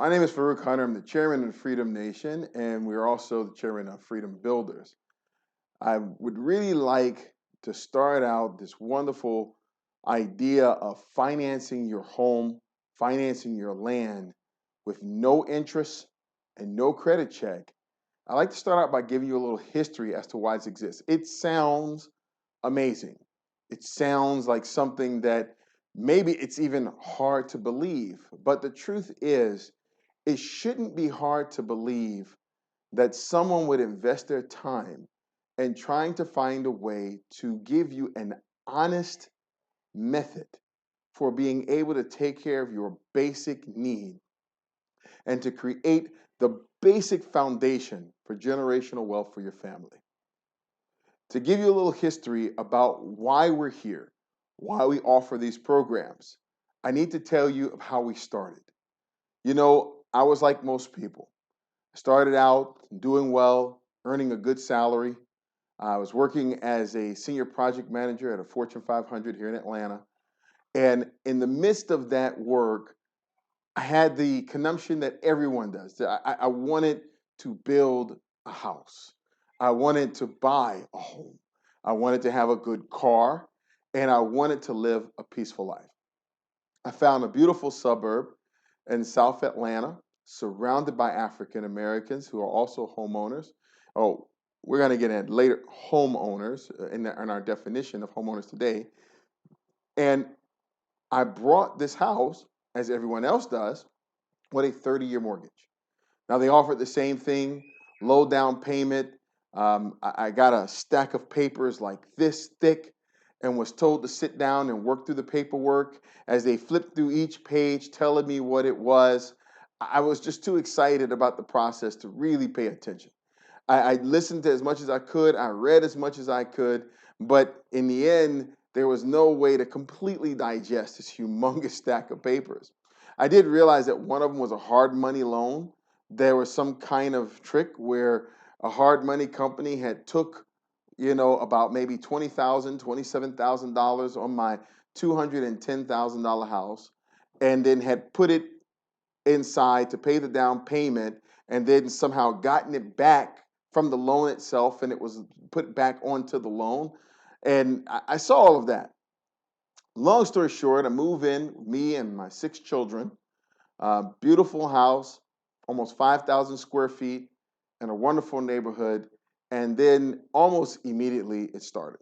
My name is Farouk Hunter. I'm the chairman of Freedom Nation, and we're also the chairman of Freedom Builders. I would really like to start out this wonderful idea of financing your home, financing your land with no interest and no credit check. I'd like to start out by giving you a little history as to why this exists. It sounds amazing. It sounds like something that maybe it's even hard to believe, but the truth is, it shouldn't be hard to believe that someone would invest their time in trying to find a way to give you an honest method for being able to take care of your basic need and to create the basic foundation for generational wealth for your family. To give you a little history about why we're here, why we offer these programs, I need to tell you of how we started. I was like most people. Started out doing well, earning a good salary. I was working as a senior project manager at a Fortune 500 here in Atlanta. And in the midst of that work, I had the consumption that everyone does. I wanted to build a house. I wanted to buy a home. I wanted to have a good car. And I wanted to live a peaceful life. I found a beautiful suburb in South Atlanta, surrounded by African Americans who are also homeowners. Oh, we're going to get in later, homeowners in our definition of homeowners today. And I brought this house, as everyone else does, with a 30-year mortgage. Now, they offered the same thing, low down payment. I got a stack of papers like this thick and was told to sit down and work through the paperwork. As they flipped through each page, telling me what it was, I was just too excited about the process to really pay attention. I listened to as much as I could, I read as much as I could, but in the end, there was no way to completely digest this humongous stack of papers. I did realize that one of them was a hard money loan. There was some kind of trick where a hard money company had took, about maybe $20,000, $27,000 on my $210,000 house, and then had put it inside to pay the down payment, and then somehow gotten it back from the loan itself, and it was put back onto the loan. And I saw all of that. Long story short, I move in, me and my 6 children, beautiful house, almost 5,000 square feet, in a wonderful neighborhood. And then almost immediately it started.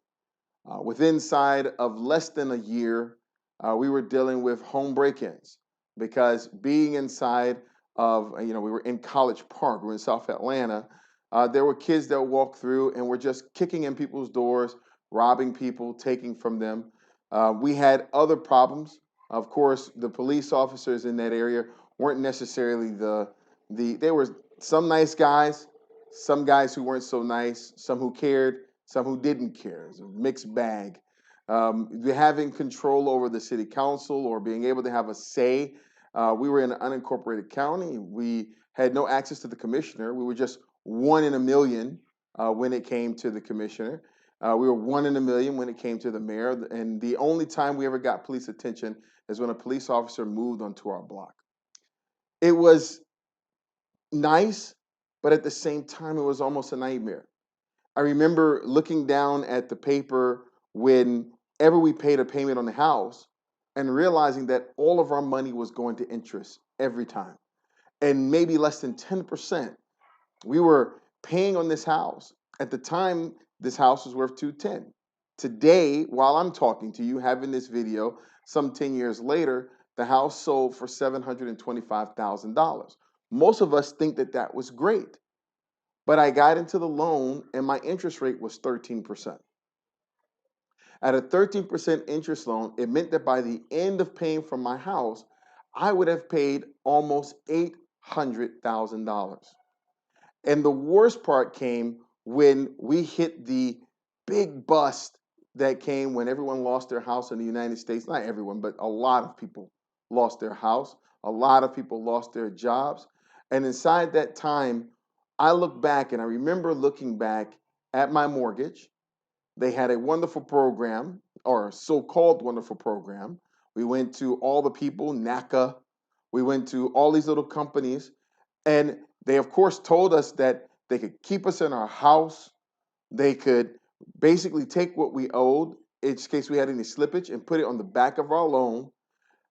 Within inside of less than a year, we were dealing with home break-ins because being inside of, we were in College Park, we were in South Atlanta. There were kids that would walk through and were just kicking in people's doors, robbing people, taking from them. We had other problems. Of course, the police officers in that area weren't necessarily there were some nice guys, some guys who weren't so nice, some who cared, some who didn't care. It's a mixed bag. Having control over the city council or being able to have a say. We were in an unincorporated county. We had no access to the commissioner. We were just one in a million when it came to the commissioner. We were one in a million when it came to the mayor. And the only time we ever got police attention is when a police officer moved onto our block. It was nice, but at the same time, it was almost a nightmare. I remember looking down at the paper whenever we paid a payment on the house and realizing that all of our money was going to interest every time. And maybe less than 10%. We were paying on this house. At the time, this house was worth 210. Today, while I'm talking to you, having this video, some 10 years later, the house sold for $725,000. Most of us think that that was great. But I got into the loan and my interest rate was 13%. At a 13% interest loan, it meant that by the end of paying for my house, I would have paid almost $800,000. And the worst part came when we hit the big bust that came when everyone lost their house in the United States. Not everyone, but a lot of people lost their house. A lot of people lost their jobs. And inside that time, I look back and I remember looking back at my mortgage. They had a wonderful program, or so called wonderful program. We went to all the people, NACA, We went to all these little companies, and they, of course, told us that they could keep us in our house. They could basically take what we owed, in case we had any slippage, and put it on the back of our loan.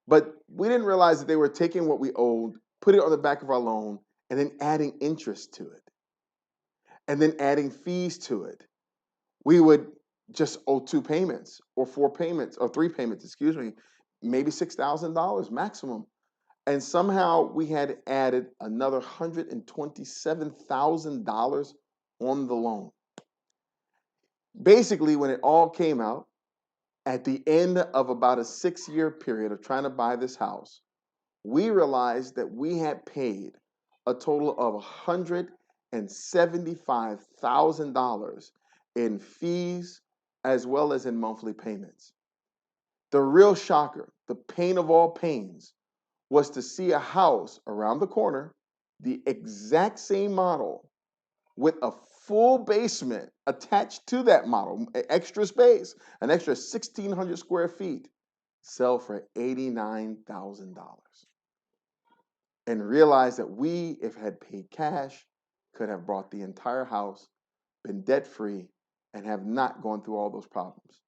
But we didn't realize that they were taking what we owed, put it on the back of our loan, and then adding interest to it, and then adding fees to it. We would just owe two payments, or four payments, or three payments, excuse me, maybe $6,000 maximum. And somehow we had added another $127,000 on the loan. Basically, when it all came out, at the end of about a 6-year period of trying to buy this house, we realized that we had paid a total of $175,000 in fees as well as in monthly payments. The real shocker, the pain of all pains, was to see a house around the corner, the exact same model, with a full basement attached to that model, extra space, an extra 1,600 square feet, sell for $89,000. And realized that we, if had paid cash, could have bought the entire house, been debt free, and have not gone through all those problems.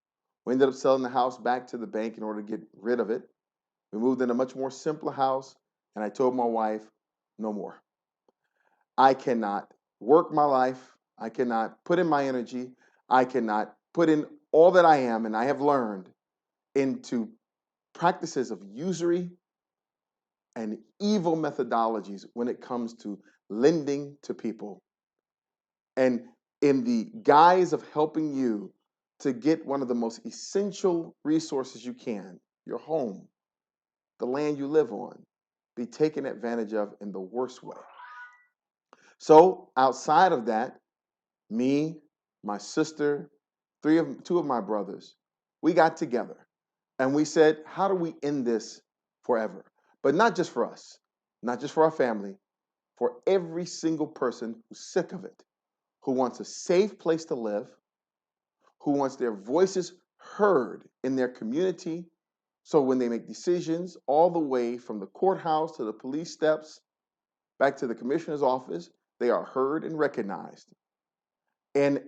We ended up selling the house back to the bank in order to get rid of it. We moved in a much more simpler house, and I told my wife, no more. I cannot work my life. I cannot put in my energy. I cannot put in all that I am and I have learned into practices of usury and evil methodologies when it comes to lending to people. And in the guise of helping you to get one of the most essential resources you can, your home, the land you live on, be taken advantage of in the worst way. So outside of that, me, my sister, two of my brothers, we got together and we said, how do we end this forever? But not just for us, not just for our family, for every single person who's sick of it, who wants a safe place to live, who wants their voices heard in their community. So when they make decisions, all the way from the courthouse to the police steps, back to the commissioner's office, they are heard and recognized. And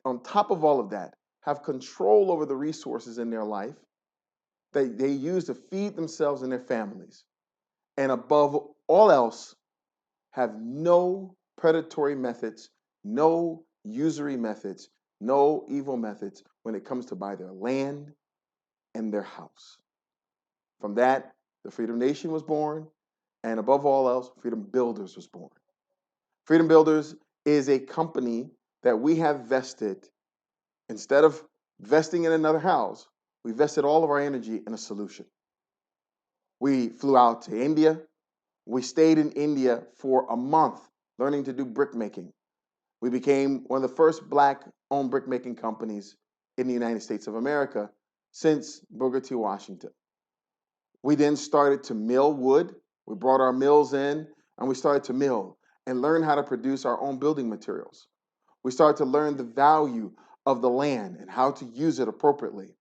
on top of all of that, have control over the resources in their life that they use to feed themselves and their families. And above all else, have no predatory methods, no usury methods, no evil methods when it comes to buy their land and their house. From that, the Freedom Nation was born, and above all else, Freedom Builders was born. Freedom Builders is a company that we have vested. Instead of vesting in another house, we vested all of our energy in a solution. We flew out to India. We stayed in India for a month learning to do brickmaking. We became one of the first Black-owned brickmaking companies in the United States of America since Booker T. Washington. We then started to mill wood. We brought our mills in and we started to mill and learn how to produce our own building materials. We started to learn the value of the land and how to use it appropriately.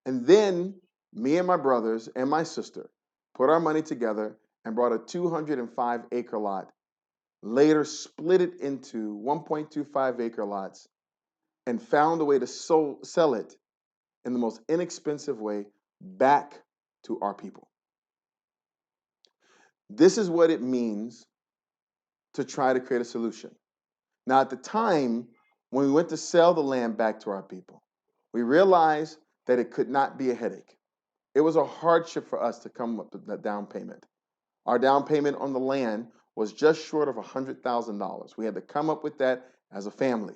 And then me and my brothers and my sister put our money together and brought a 205-acre lot, later split it into 1.25-acre lots, and found a way to sell it in the most inexpensive way back to our people. This is what it means to try to create a solution. Now, at the time, when we went to sell the land back to our people, we realized that it could not be a headache. It was a hardship for us to come up with that down payment. Our down payment on the land was just short of $100,000. We had to come up with that as a family.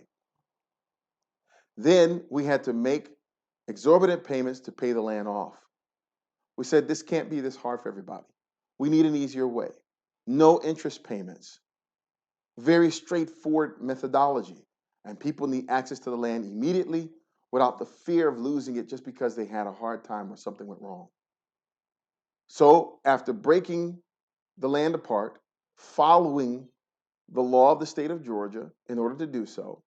Then we had to make exorbitant payments to pay the land off. We said, this can't be this hard for everybody. We need an easier way. No interest payments. Very straightforward methodology. And people need access to the land immediately without the fear of losing it just because they had a hard time or something went wrong. So after breaking the land apart, following the law of the state of Georgia in order to do so,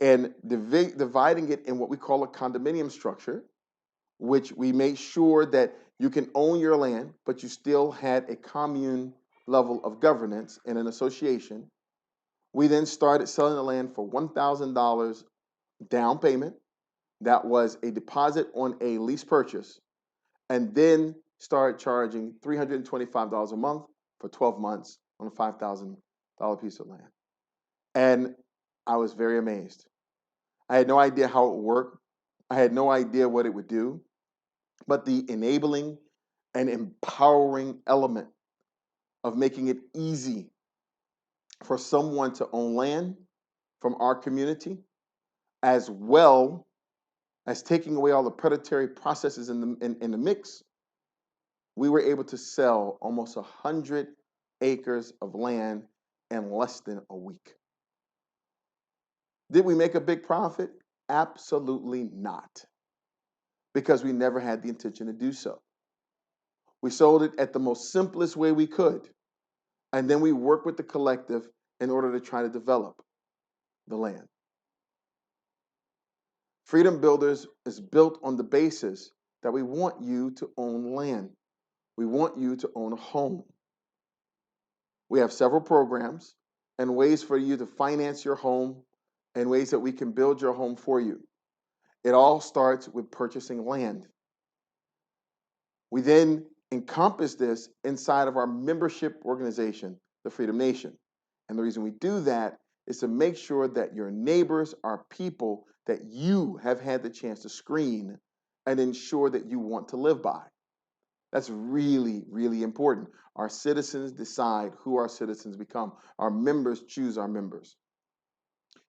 and dividing it in what we call a condominium structure, which we made sure that You can own your land, but you still had a commune level of governance in an association. We then started selling the land for $1,000 down payment. That was a deposit on a lease purchase, and then started charging $325 a month for 12 months on a $5,000 piece of land. And I was very amazed. I had no idea how it worked. I had no idea what it would do, but the enabling and empowering element of making it easy for someone to own land from our community, as well as taking away all the predatory processes in the mix, we were able to sell almost 100 acres of land in less than a week. Did we make a big profit? Absolutely not, because we never had the intention to do so. We sold it at the most simplest way we could, and then we worked with the collective in order to try to develop the land. Freedom Builders is built on the basis that we want you to own land. We want you to own a home. We have several programs and ways for you to finance your home and ways that we can build your home for you. It all starts with purchasing land. We then encompass this inside of our membership organization, the Freedom Nation. And the reason we do that is to make sure that your neighbors are people that you have had the chance to screen and ensure that you want to live by. That's really, really important. Our citizens decide who our citizens become. Our members choose our members.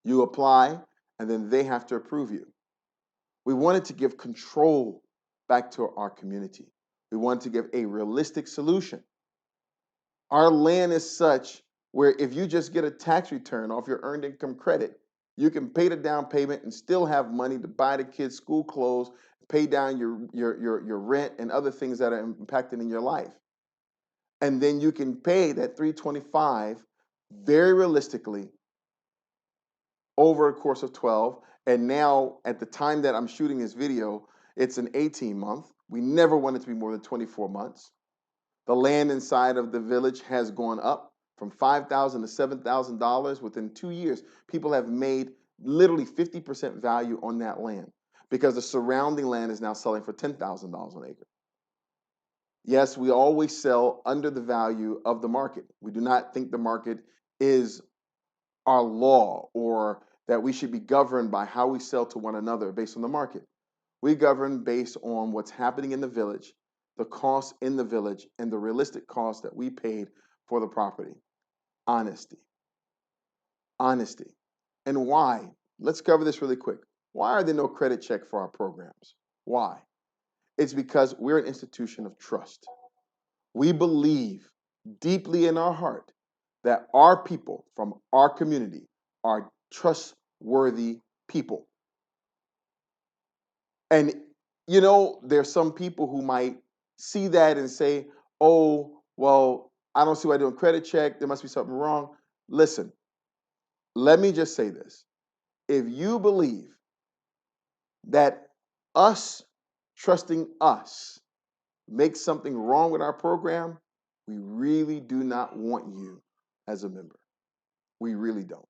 You apply, and then they have to approve you. We wanted to give control back to our community. We wanted to give a realistic solution. Our land is such where if you just get a tax return off your earned income credit, you can pay the down payment and still have money to buy the kids' school clothes, pay down your rent and other things that are impacted in your life. And then you can pay that $325 very realistically over a course of 12. And now at the time that I'm shooting this video, it's an 18-month. We never want it to be more than 24 months. The land inside of the village has gone up from $5,000 to $7,000 within 2 years. People have made literally 50% value on that land because the surrounding land is now selling for $10,000 an acre. Yes, we always sell under the value of the market. We do not think the market is our law or that we should be governed by how we sell to one another based on the market. We govern based on what's happening in the village, the cost in the village, and the realistic cost that we paid for the property. Honesty. Honesty. And why? Let's cover this really quick. Why are there no credit check for our programs? Why? It's because we're an institution of trust. We believe deeply in our heart that our people from our community are trustworthy people. And you know, there's some people who might see that and say, oh, well, I don't see why they're doing credit check. There must be something wrong. Listen, let me just say this. If you believe that us trusting us makes something wrong with our program, we really do not want you as a member. We really don't.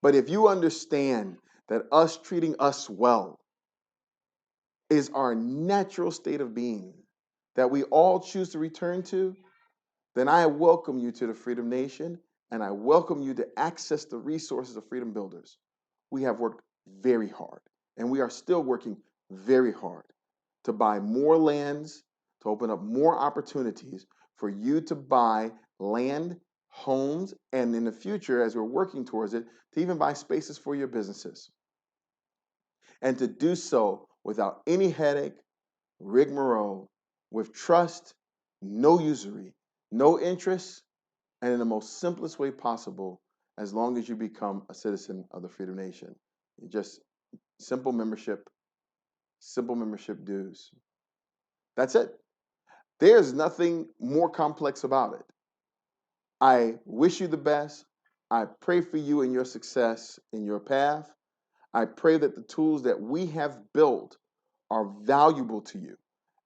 But if you understand that us treating us well is our natural state of being that we all choose to return to, then I welcome you to the Freedom Nation and I welcome you to access the resources of Freedom Builders. We have worked very hard and we are still working very hard to buy more lands, to open up more opportunities for you to buy land, homes, and in the future, as we're working towards it, to even buy spaces for your businesses. And to do so without any headache, rigmarole, with trust, no usury, no interest, and in the most simplest way possible, as long as you become a citizen of the Freedom Nation. Just simple membership dues. That's it. There's nothing more complex about it. I wish you the best. I pray for you and your success in your path. I pray that the tools that we have built are valuable to you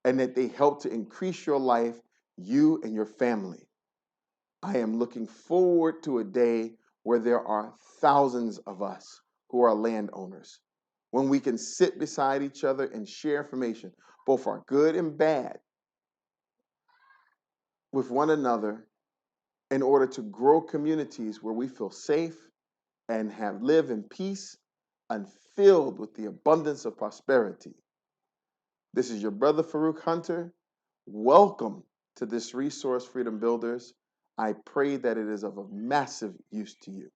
and that they help to increase your life, you and your family. I am looking forward to a day where there are thousands of us who are landowners, when we can sit beside each other and share information, both our good and bad, with one another in order to grow communities where we feel safe and have live in peace and filled with the abundance of prosperity. This is your brother Farouk Hunter. Welcome to this resource, Freedom Builders. I pray that it is of a massive use to you.